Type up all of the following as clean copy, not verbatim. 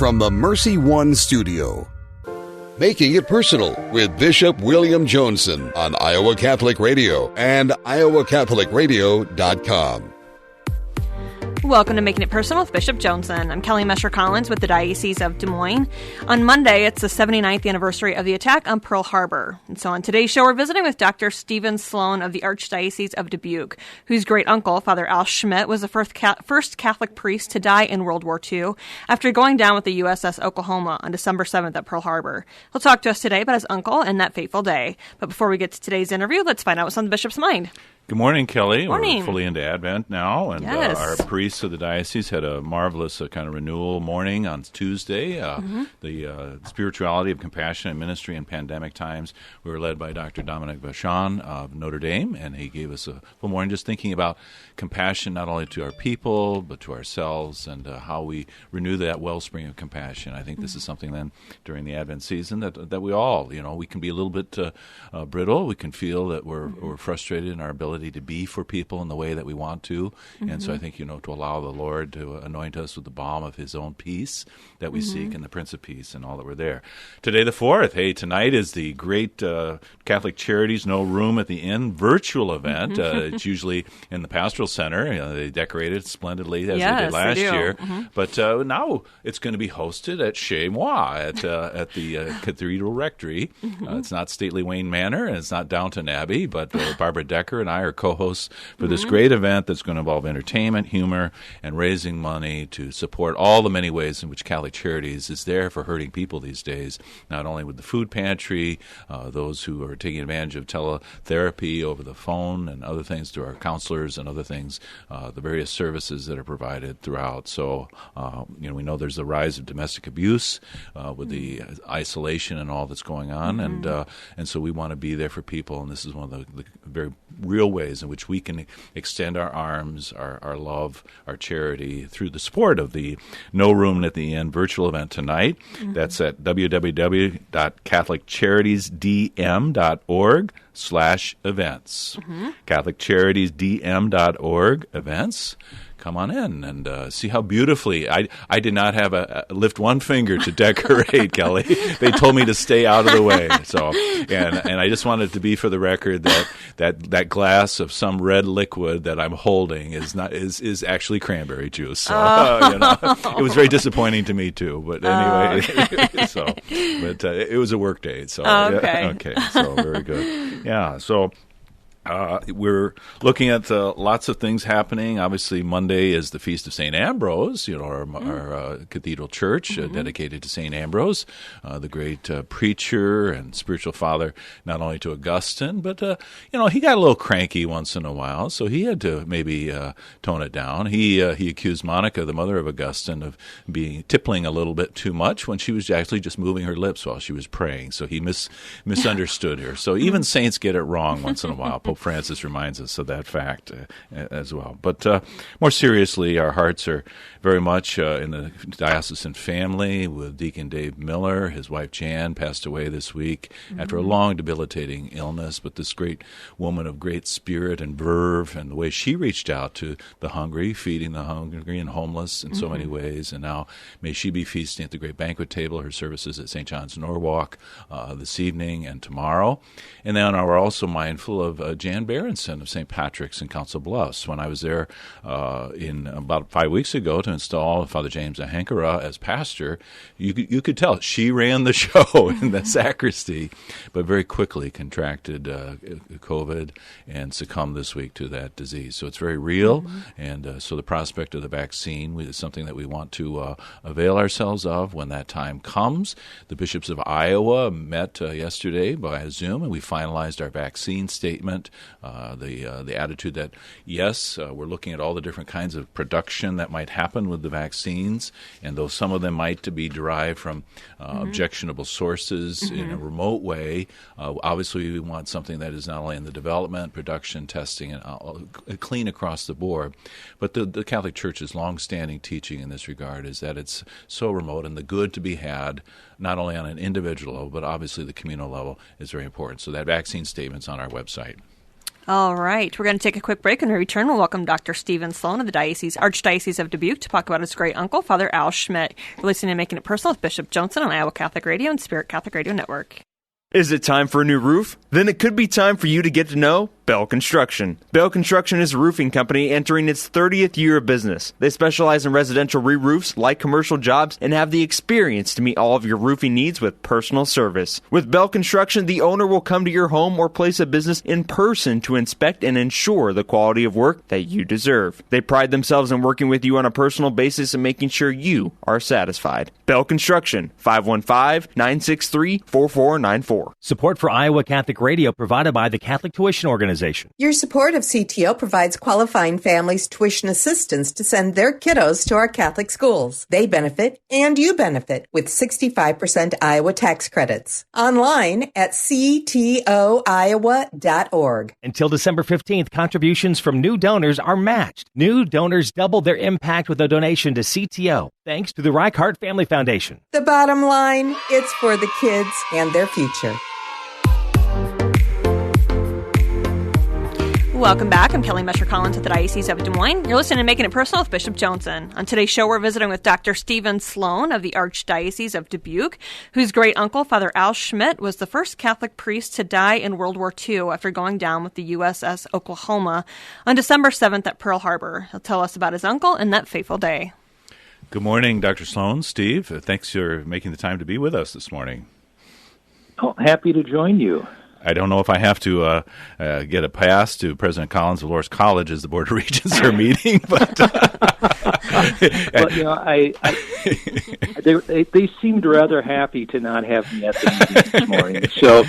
from the Mercy One studio. Making It Personal with Bishop William Joensen on Iowa Catholic Radio and iowacatholicradio.com. Welcome to Making It Personal with Bishop Joensen. I'm Kelly Mesher-Collins with the Diocese of Des Moines. On Monday, it's the 79th anniversary of the attack on Pearl Harbor. And so on today's show, we're visiting with Dr. Stephen Sloan of the Archdiocese of Dubuque, whose great-uncle, Fr Al Schmidt, was the first Catholic priest to die in World War II after going down with the USS Oklahoma on December 7th at Pearl Harbor. He'll talk to us today about his uncle and that fateful day. But before we get to today's interview, let's find out what's on the bishop's mind. Good morning, Kelly. Morning. We're fully into Advent now, and yes. Our priests of the diocese had a marvelous kind of renewal morning on Tuesday. The spirituality of compassion and ministry in pandemic times. We were led by Dr. Dominic Vachon of Notre Dame, and he gave us a full morning just thinking about compassion not only to our people, but to ourselves, and how we renew that wellspring of compassion. I think this is something then during the Advent season that we all, we can be a little bit brittle. We can feel that we're frustrated in our ability to be for people in the way that we want to. And so I think, to allow the Lord to anoint us with the balm of his own peace that we seek, and the Prince of Peace, and all that we're there. Today, the 4th. Hey, tonight is the great Catholic Charities No Room at the Inn virtual event. It's usually in the Pastoral Center. They decorate it splendidly as they did last year. But now it's going to be hosted at Chez Moi at the Cathedral Rectory. It's not stately Wayne Manor, and it's not Downton Abbey, but Barbara Decker and I are co-hosts for this great event that's going to involve entertainment, humor, and raising money to support all the many ways in which Catholic Charities is there for hurting people these days, not only with the food pantry, those who are taking advantage of teletherapy over the phone and other things through our counselors and other things, the various services that are provided throughout. So, we know there's the rise of domestic abuse with the isolation and all that's going on, and so we want to be there for people, and this is one of the very real ways in which we can extend our arms, our love, our charity through the support of the No Room at the Inn virtual event tonight. That's at www.catholiccharities.dm.org/events. CatholicCharitiesDM.org events. Come on in and see how beautifully. I did not have lift one finger to decorate, Kelly. They told me to stay out of the way. So, and I just wanted to be for the record that glass of some red liquid that I'm holding is actually cranberry juice. So it was very disappointing to me too. But anyway, it was a work day. So okay, so very good. Yeah, so. We're looking at lots of things happening. Obviously, Monday is the Feast of St. Ambrose, our cathedral church dedicated to St. Ambrose, the great preacher and spiritual father, not only to Augustine, but, he got a little cranky once in a while, so he had to maybe tone it down. He accused Monica, the mother of Augustine, of tippling a little bit too much when she was actually just moving her lips while she was praying, so he misunderstood her. So even saints get it wrong once in a while. Pope Francis reminds us of that fact as well. But more seriously, our hearts are very much in the diocesan family with Deacon Dave Miller. His wife Jan passed away this week after a long, debilitating illness. But this great woman of great spirit and verve, and the way she reached out to the hungry, feeding the hungry and homeless in so many ways. And now may she be feasting at the great banquet table. Her services at St. John's Norwalk this evening and tomorrow. And then we're also mindful of Jan Berenson of St. Patrick's in Council Bluffs. When I was there in about 5 weeks ago to install Father James Ahankara as pastor, you could tell she ran the show in the sacristy, but very quickly contracted COVID and succumbed this week to that disease. So it's very real, and so the prospect of the vaccine is something that we want to avail ourselves of when that time comes. The bishops of Iowa met yesterday by Zoom, and we finalized our vaccine statement. The attitude that, yes, we're looking at all the different kinds of production that might happen with the vaccines, and though some of them might be derived from objectionable sources in a remote way, obviously we want something that is not only in the development, production, testing, and clean across the board. But the Catholic Church's longstanding teaching in this regard is that it's so remote, and the good to be had, not only on an individual level, but obviously the communal level, is very important. So that vaccine statement's on our website. All right. We're going to take a quick break, and when we return, we'll welcome Dr. Stephen Sloan of the Archdiocese of Dubuque to talk about his great uncle, Fr Al Schmidt. You're listening to Making It Personal with Bishop Joensen on Iowa Catholic Radio and Spirit Catholic Radio Network. Is it time for a new roof? Then it could be time for you to get to know Bell Construction. Bell Construction is a roofing company entering its 30th year of business. They specialize in residential re-roofs, light commercial jobs, and have the experience to meet all of your roofing needs with personal service. With Bell Construction, the owner will come to your home or place of business in person to inspect and ensure the quality of work that you deserve. They pride themselves in working with you on a personal basis and making sure you are satisfied. Bell Construction, 515-963-4494. Support for Iowa Catholic Radio provided by the Catholic Tuition Organization. Your support of CTO provides qualifying families tuition assistance to send their kiddos to our Catholic schools. They benefit, and you benefit, with 65% Iowa tax credits. Online at ctoiowa.org. Until December 15th, contributions from new donors are matched. New donors double their impact with a donation to CTO, thanks to the Reichart Family Foundation. The bottom line, it's for the kids and their future. Welcome back. I'm Kelly Mesher-Collins at the Diocese of Des Moines. You're listening to Making It Personal with Bishop Joensen. On today's show, we're visiting with Dr. Stephen Sloan of the Archdiocese of Dubuque, whose great-uncle, Fr Al Schmidt, was the first Catholic priest to die in World War II after going down with the USS Oklahoma on December 7th at Pearl Harbor. He'll tell us about his uncle and that fateful day. Good morning, Dr. Sloan. Steve, thanks for making the time to be with us this morning. Oh, happy to join you. I don't know if I have to get a pass to President Collins of Loras College as the Board of Regents are meeting, but well, you know, they seemed rather happy to not have me at the meeting this morning. So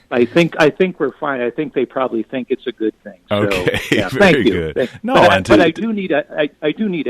I think we're fine. I think they probably think it's a good thing. So, okay, yeah, very thank you. good. But I do need a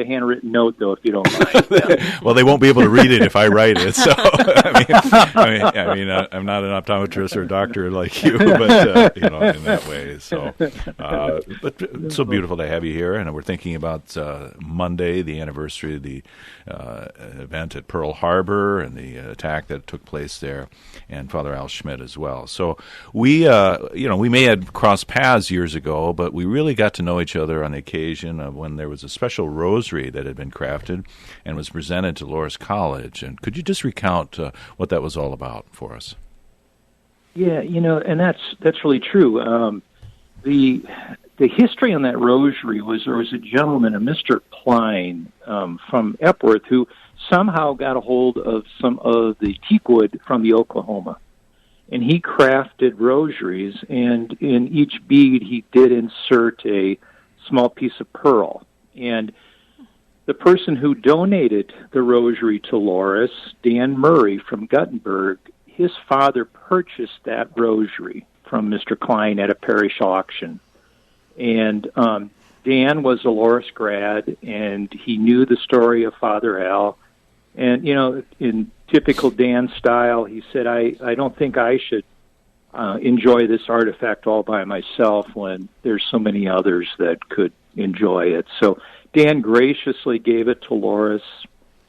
handwritten note though, if you don't mind. Yeah. Well, they won't be able to read it if I write it. So I mean, I'm not an optometrist or a doctor like you, but in that way. So, but it's so beautiful to have you here, and we're thinking about Monday, the anniversary of the event at Pearl Harbor and the attack that took place there, and Fr Al Schmidt as well. So we may have crossed paths years ago, but we really got to know each other on the occasion of when there was a special rosary that had been crafted and was presented to Loras College. And could you just recount what that was all about for us? Yeah, and that's really true. The history on that rosary was there was a gentleman, a Mr. Klein, from Epworth, who somehow got a hold of some of the teakwood from the Oklahoma. And he crafted rosaries, and in each bead he did insert a small piece of pearl. And the person who donated the rosary to Loras, Dan Murray from Guttenberg, his father purchased that rosary from Mr. Klein at a parish auction. And Dan was a Loras grad, and he knew the story of Fr Al. And, in typical Dan style, he said, I don't think I should enjoy this artifact all by myself when there's so many others that could enjoy it. So Dan graciously gave it to Loras,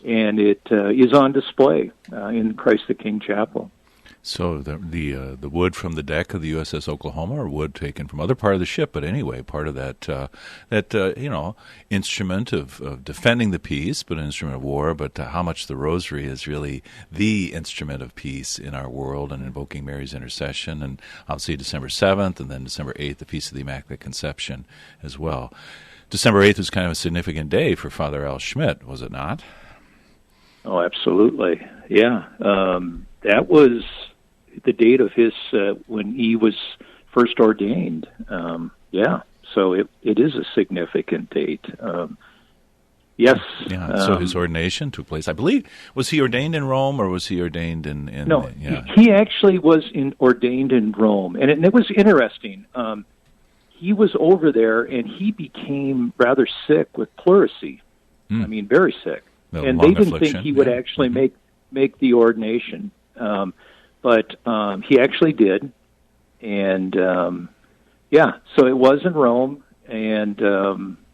and it is on display in Christ the King Chapel. So the wood from the deck of the USS Oklahoma, or wood taken from other part of the ship, but anyway, part of that instrument of defending the peace, but an instrument of war. But how much the rosary is really the instrument of peace in our world, and invoking Mary's intercession, and obviously December 7th, and then December 8th, the Feast of the Immaculate Conception as well. December 8th was kind of a significant day for Fr Al Schmidt, was it not? Oh, absolutely. Yeah. That was the date of his when he was first ordained. So it is a significant date. Yes. Yeah. So his ordination took place. I believe, was he ordained in Rome, or was he ordained in? No, he actually was ordained in Rome, and it was interesting. He was over there, and he became rather sick with pleurisy. I mean, very sick, and they didn't think he would actually make the ordination. But he actually did, and so it was in Rome, and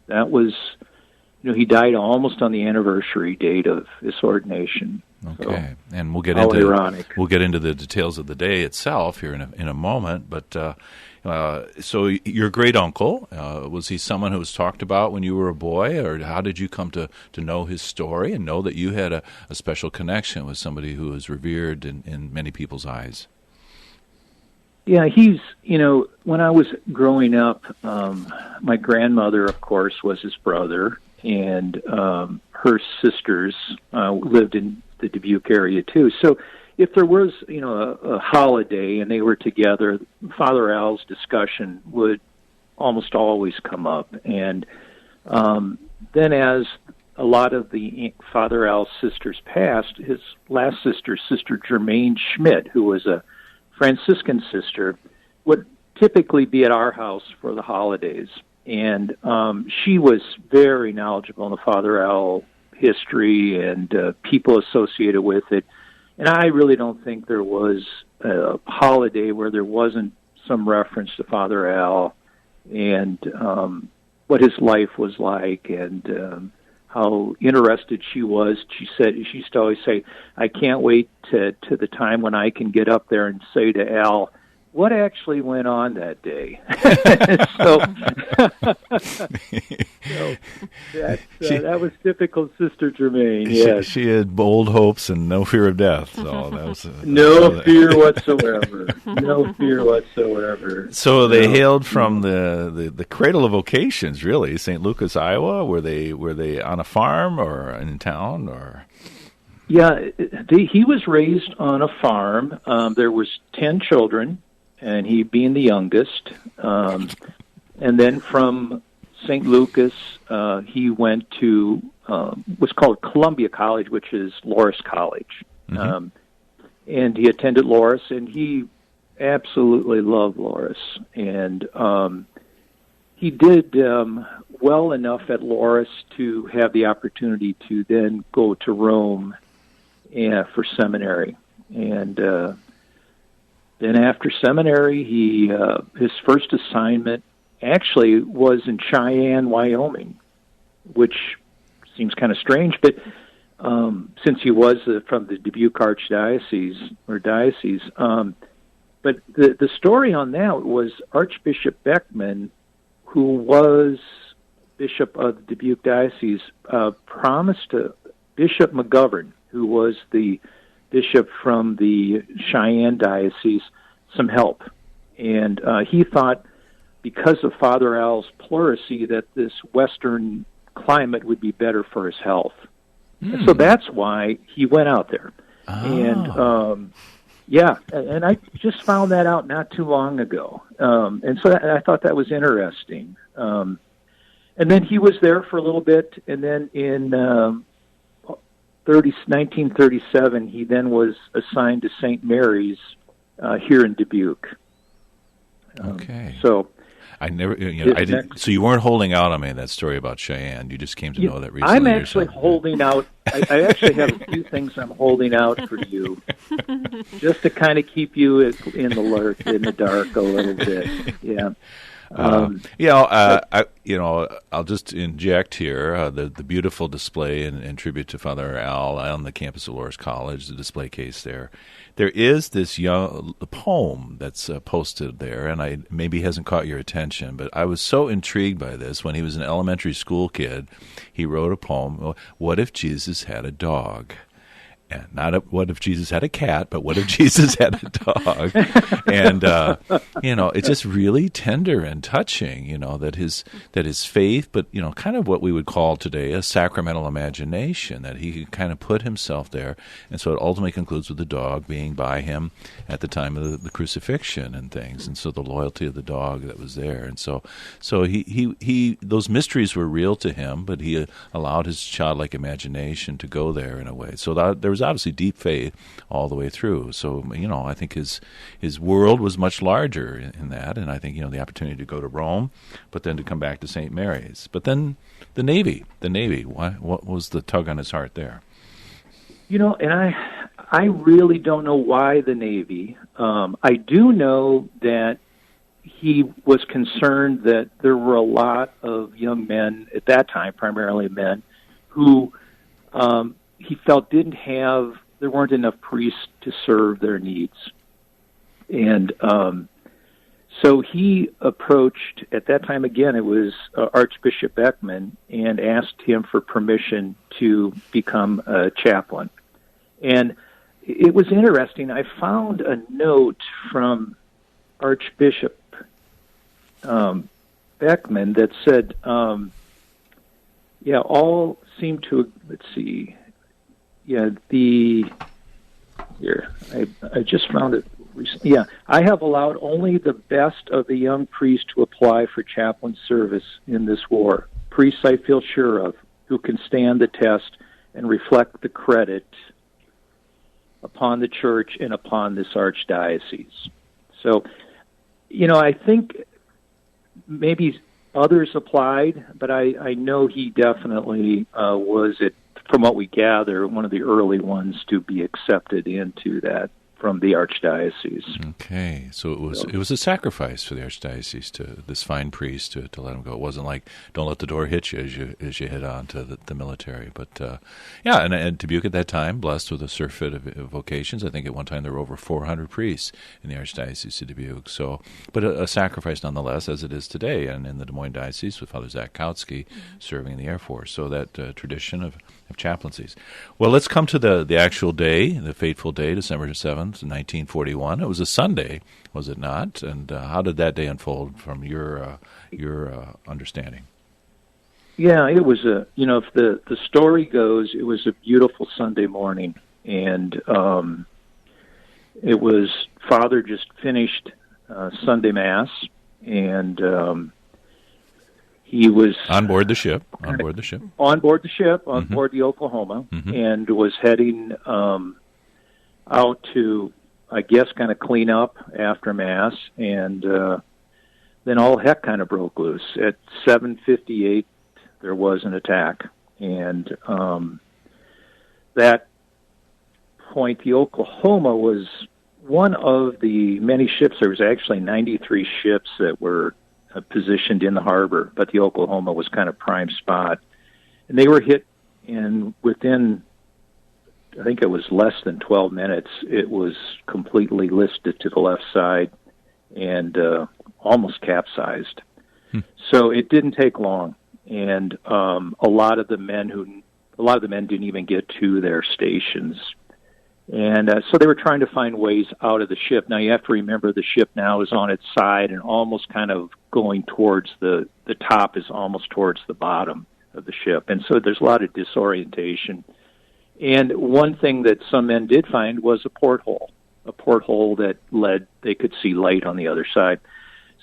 that was, he died almost on the anniversary date of his ordination. Okay, so, and we'll get into the details of the day itself here in a moment. But So your great uncle, was he someone who was talked about when you were a boy, or how did you come to know his story and know that you had a special connection with somebody who was revered in many people's eyes? Yeah, he's, when I was growing up, my grandmother, of course, was his brother, and her sisters lived in the Dubuque area, too. So if there was, a holiday and they were together, Father Al's discussion would almost always come up. And then as a lot of the Father Al's sisters passed, his last sister, Sister Germaine Schmitt, who was a Franciscan sister, would typically be at our house for the holidays. And she was very knowledgeable in the Father Al history and people associated with it. And I really don't think there was a holiday where there wasn't some reference to Father Al and what his life was like and how interested she was. She used to always say, "I can't wait to the time when I can get up there and say to Al, what actually went on that day?" That was typical Sister Germaine. Yes, she had bold hopes and no fear of death. So that was no fear whatsoever. No fear whatsoever. So they hailed from the cradle of vocations, really, St. Lucas, Iowa. Were they on a farm or in town or? Yeah, he was raised on a farm. There was 10 children, and he being the youngest. And then from St. Lucas, he went to what's called Columbia College, which is Loras College. Mm-hmm. And he attended Loras, and he absolutely loved Loras. And he did well enough at Loras to have the opportunity to then go to Rome for seminary. And then after seminary, his first assignment actually was in Cheyenne, Wyoming, which seems kind of strange, but since he was from the Dubuque Archdiocese or diocese. But the story on that was Archbishop Beckman, who was bishop of the Dubuque Diocese, promised to Bishop McGovern, who was the bishop from the Cheyenne Diocese, some help. And he thought, because of Father Al's pleurisy, that this Western climate would be better for his health. And so that's why he went out there. Oh. And, and I just found that out not too long ago. And so I thought that was interesting. And then he was there for a little bit, and then in 1937, he then was assigned to St. Mary's here in Dubuque. Okay. So I never, I didn't. So you weren't holding out on me in that story about Cheyenne. You just came to know that recently. I'm actually holding out. I actually have a few things I'm holding out for you, just to kind of keep you in the dark a little bit. Yeah. I'll just inject here the beautiful display in tribute to Father Al on the campus of Loras College, the display case there. There is this poem that's posted there, and maybe hasn't caught your attention, but I was so intrigued by this. When he was an elementary school kid, he wrote a poem, "What if Jesus had a dog?" And not what if Jesus had a cat, but what if Jesus had a dog? And it's just really tender and touching. That his faith, but kind of what we would call today a sacramental imagination, that he could kind of put himself there. And so it ultimately concludes with the dog being by him at the time of the crucifixion and things. And so the loyalty of the dog that was there. And so he those mysteries were real to him, but he allowed his childlike imagination to go there in a way. So there was obviously deep faith all the way through. So, I think his world was much larger in that, and I think, the opportunity to go to Rome, but then to come back to St. Mary's. But then the Navy, what was the tug on his heart there? And I really don't know why the Navy. I do know that he was concerned that there were a lot of young men at that time, primarily men, who he felt there weren't enough priests to serve their needs. And So he approached, at that time again, it was Archbishop Beckman, and asked him for permission to become a chaplain. And it was interesting. I found a note from Archbishop Beckman that said, all seem to, I just found it recently. Yeah, I have allowed only the best of the young priests to apply for chaplain service in this war. Priests I feel sure of, who can stand the test and reflect the credit upon the church and upon this archdiocese. So, I think maybe others applied, but I know he definitely was, from what we gather, one of the early ones to be accepted into that from the archdiocese. Okay, so it was a sacrifice for the archdiocese, to this fine priest, to let him go. It wasn't like, don't let the door hit you as you head on to the military. But and Dubuque at that time, blessed with a surfeit of vocations. I think at one time there were over 400 priests in the archdiocese of Dubuque. So, but a sacrifice nonetheless, as it is today, and in the Des Moines diocese with Father Zach Kautsky serving in the Air Force. So that tradition of chaplaincies. Well, let's come to the actual day, the fateful day, December 7th, 1941. It was a Sunday, was it not? And how did that day unfold from your understanding? Yeah, it was if the story goes, it was a beautiful Sunday morning, and it was, Father just finished Sunday Mass, and he was on board the ship, on board the Oklahoma, and was heading out to, I guess, kind of clean up after Mass, and then all heck kind of broke loose. At 7:58, there was an attack, and that point, the Oklahoma was one of the many ships. There was actually 93 ships that were positioned in the harbor, but the Oklahoma was kind of prime spot, and they were hit, and within, I think it was less than 12 minutes, it was completely listed to the left side and almost capsized. So it didn't take long, and a lot of the men didn't even get to their stations. And so they were trying to find ways out of the ship. Now, you have to remember the ship now is on its side and almost kind of going towards the top is almost towards the bottom of the ship. And so there's a lot of disorientation. And one thing that some men did find was a porthole that they could see light on the other side.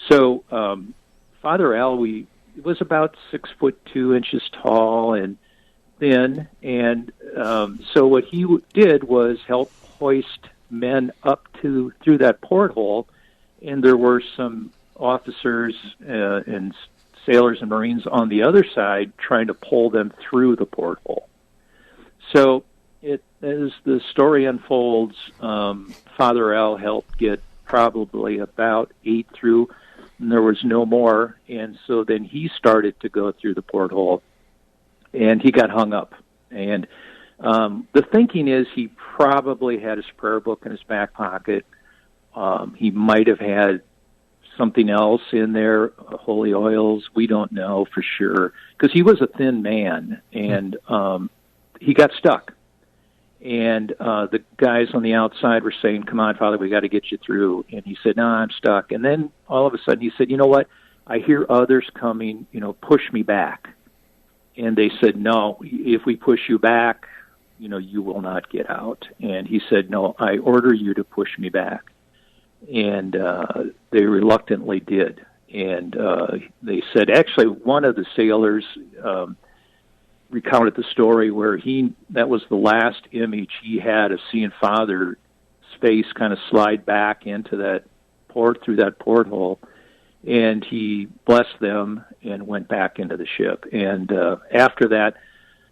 So Father Al, was about 6'2" tall and thin, and so what he did was help hoist men up through that porthole, and there were some officers and sailors and Marines on the other side trying to pull them through the porthole. So as the story unfolds, Father Al helped get probably about 8 through, and there was no more, and so then he started to go through the porthole, and he got hung up. And the thinking is he probably had his prayer book in his back pocket. He might have had something else in there, holy oils. We don't know for sure, because he was a thin man, and he got stuck. And the guys on the outside were saying, "Come on, Father, we got to get you through." And he said, "No, I'm stuck." And then all of a sudden he said, "You know what? I hear others coming, push me back." And they said, "No, if we push you back, you will not get out." And he said, "No, I order you to push me back." And they reluctantly did. And they said, actually, one of the sailors recounted the story where that was the last image he had of seeing Father's face kind of slide back into that through that porthole. And he blessed them and went back into the ship. And after that,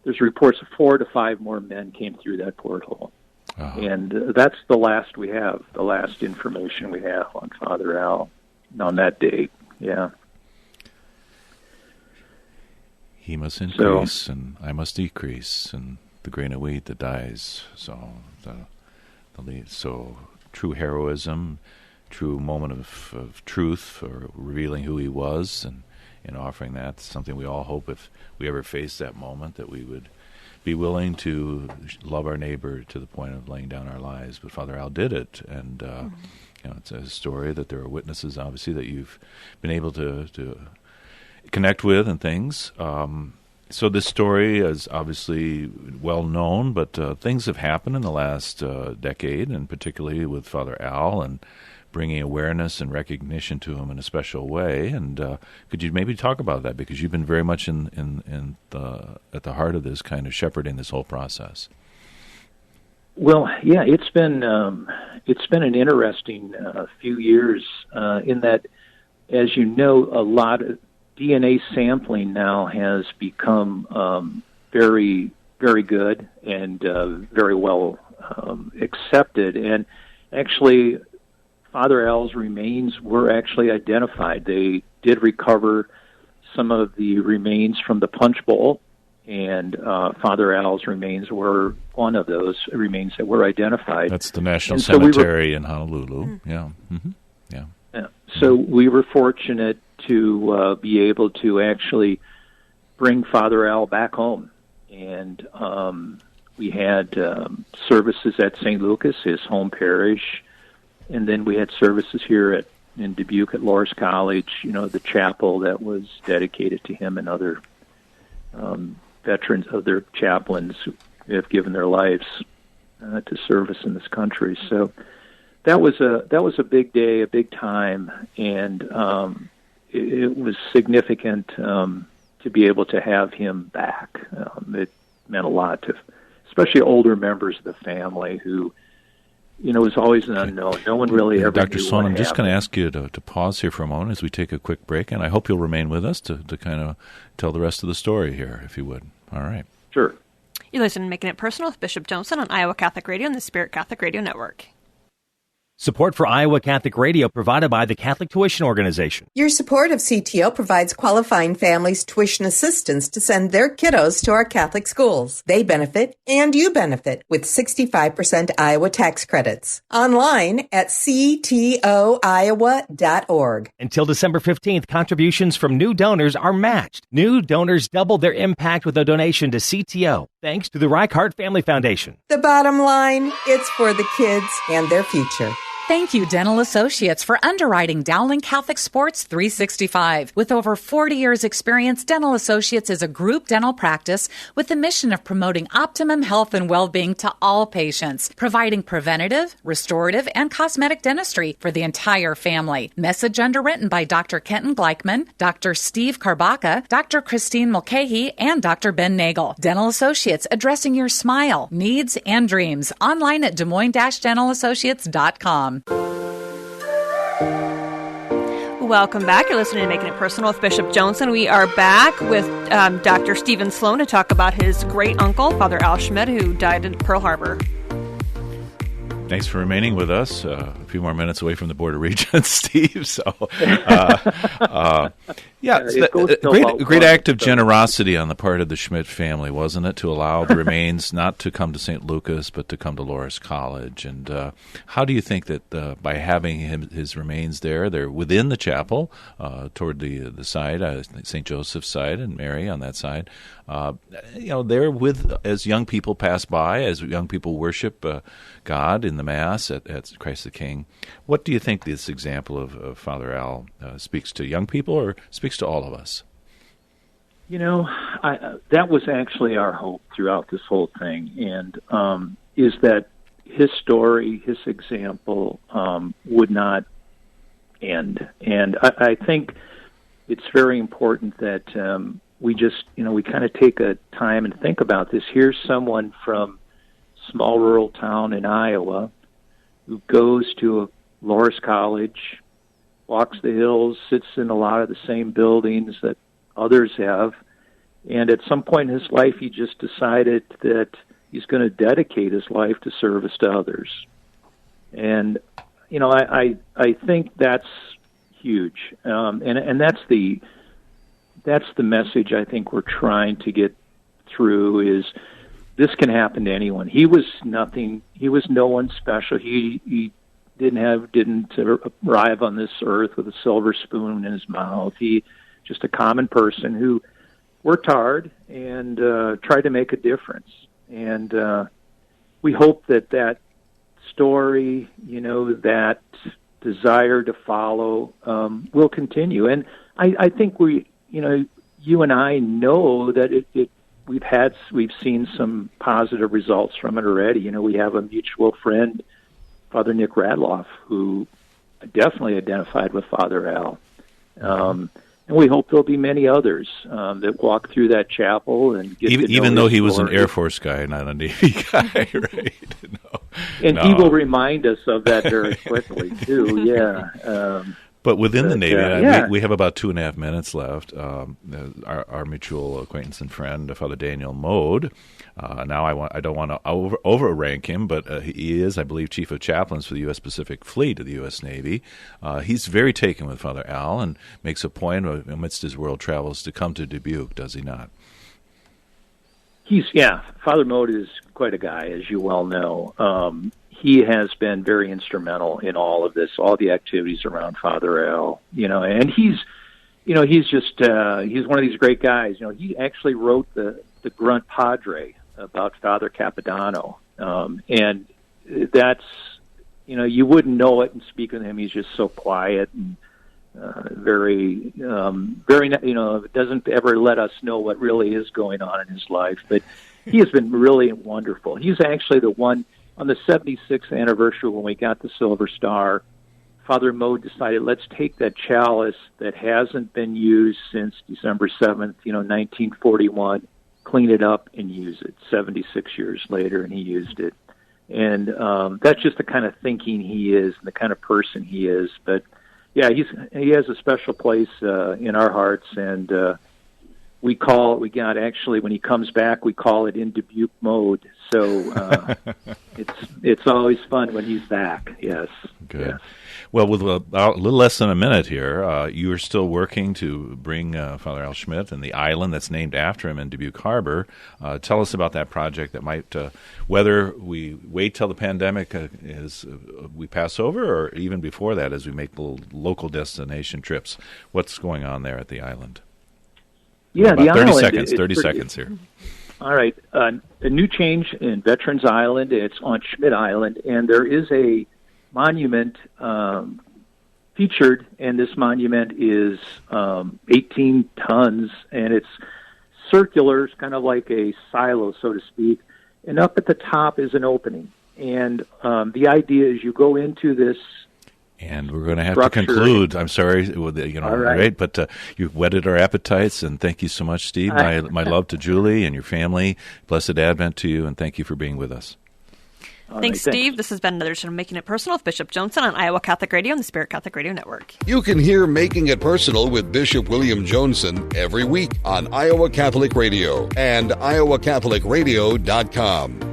there's reports of 4 to 5 more men came through that porthole. Uh-huh. And that's the last we have, the last information we have on Father Al on that date. Yeah. He must increase, and I must decrease, and the grain of wheat that dies. So, so true heroism, true moment of truth for revealing who he was, and offering that. Something we all hope, if we ever face that moment, that we would be willing to love our neighbor to the point of laying down our lives. But Father Al did it, and it's a story that there are witnesses, obviously, that you've been able to connect with and things. So this story is obviously well known, but things have happened in the last decade, and particularly with Father Al, and bringing awareness and recognition to him in a special way. And could you maybe talk about that, because you've been very much at the heart of this, kind of shepherding this whole process? Well, yeah, it's been an interesting few years in that, as you know, a lot of DNA sampling now has become very, very good and very well accepted. And actually, Father Al's remains were actually identified. They did recover some of the remains from the Punch Bowl, and Father Al's remains were one of those remains that were identified. That's the National Cemetery in Honolulu. Yeah. Mm-hmm. Yeah. So we were fortunate to be able to actually bring Father Al back home. And we had services at St. Lucas, his home parish, and then we had services here in Dubuque at Loras College, the chapel that was dedicated to him, and other veterans, other chaplains who have given their lives to service in this country. So that was a big day, a big time, and it was significant to be able to have him back. It meant a lot to, especially older members of the family who, it was always an unknown. No one really ever Dr. knew Sloan, what I'm just going to happened. ask you to pause here for a moment as we take a quick break, and I hope you'll remain with us to kind of tell the rest of the story here, if you would. All right. Sure. You listen to Making It Personal with Bishop Joensen on Iowa Catholic Radio and the Spirit Catholic Radio Network. Support for Iowa Catholic Radio provided by the Catholic Tuition Organization. Your support of CTO provides qualifying families tuition assistance to send their kiddos to our Catholic schools. They benefit, and you benefit, with 65% Iowa tax credits. Online at ctoiowa.org. Until December 15th, contributions from new donors are matched. New donors doubled their impact with a donation to CTO, thanks to the Reichardt Family Foundation. The bottom line, it's for the kids and their future. Thank you, Dental Associates, for underwriting Dowling Catholic Sports 365. With over 40 years' experience, Dental Associates is a group dental practice with the mission of promoting optimum health and well-being to all patients, providing preventative, restorative, and cosmetic dentistry for the entire family. Message underwritten by Dr. Kenton Gleichman, Dr. Steve Karbaka, Dr. Christine Mulcahy, and Dr. Ben Nagel. Dental Associates, addressing your smile, needs, and dreams. Online at DesMoines-DentalAssociates.com. Welcome back. You're listening to Making It Personal with Bishop Joensen. We are back with Dr. Stephen Sloan to talk about his great-uncle, Fr Al Schmidt, who died in Pearl Harbor. Thanks for remaining with us. A few more minutes away from the Board of Regents, Steve. So, great act of generosity on the part of the Schmidt family, wasn't it, to allow the remains not to come to St. Lucas, but to come to Loras College. And how do you think that by having his remains there, they're within the chapel toward the side, St. Joseph's side, and Mary on that side, they're with, as young people pass by, as young people worship God in the Mass at Christ the King. What do you think this example of Father Al speaks to young people, or speaks to all of us? That was actually our hope throughout this whole thing, and is that his story, his example, would not end. And I think it's very important that we just, we kind of take a time and think about this. Here's someone from small rural town in Iowa who goes to a Loras College, walks the hills, sits in a lot of the same buildings that others have, and at some point in his life he just decided that he's going to dedicate his life to service to others. And I think that's huge, and that's the message I think we're trying to get through, is this can happen to anyone. He was nothing. He was no one special. He didn't arrive on this earth with a silver spoon in his mouth. He just a common person who worked hard and tried to make a difference. And we hope that story, that desire to follow will continue. And I think you and I know that we've seen some positive results from it already. We have a mutual friend, Father Nick Radloff, who definitely identified with Father Al. And we hope there'll be many others that walk through that chapel and get even though he was an Air Force guy, not a Navy guy, right? No. He will remind us of that very quickly too. Yeah. But within the Navy, we have about 2.5 minutes left. Our mutual acquaintance and friend, Father Daniel Mode. Now I don't want to overrank him, but he is, I believe, Chief of Chaplains for the U.S. Pacific Fleet of the U.S. Navy. He's very taken with Father Al and makes a point amidst his world travels to come to Dubuque, does he not? Father Mode is quite a guy, as you well know. He has been very instrumental in all of this, all the activities around Father Al, and he's one of these great guys. He actually wrote the Grunt Padre about Father Capodanno. And that's, you wouldn't know it and speak with him. He's just so quiet and very, doesn't ever let us know what really is going on in his life. But he has been really wonderful. He's actually the one on the 76th anniversary when we got the Silver Star. Father Mode decided, let's take that chalice that hasn't been used since December 7th, 1941, clean it up and use it 76 years later, and he used it. And that's just the kind of thinking he is and the kind of person he is. But, he has a special place in our hearts, and when he comes back, we call it in Dubuque mode. So it's always fun when he's back. Yes. Good. Yes. Well, with a little less than a minute here, you are still working to bring Father Al Schmidt and the island that's named after him in Dubuque Harbor. Tell us about that project that might, whether we wait till the pandemic we pass over, or even before that as we make little local destination trips. What's going on there at the island? Yeah, about the 30 island. 30 seconds here. All right. A new change in Veterans Island. It's on Schmitt Island, and there is a monument featured, and this monument is 18 tons, and it's circular. It's kind of like a silo, so to speak. And up at the top is an opening. And the idea is you go into this. And we're going to have to conclude. I'm sorry, right? But you've whetted our appetites, and thank you so much, Steve. My love to Julie and your family. Blessed Advent to you, and thank you for being with us. Thanks, Steve. This has been another edition of Making It Personal with Bishop Joensen on Iowa Catholic Radio and the Spirit Catholic Radio Network. You can hear Making It Personal with Bishop William Joensen every week on Iowa Catholic Radio and iowacatholicradio.com.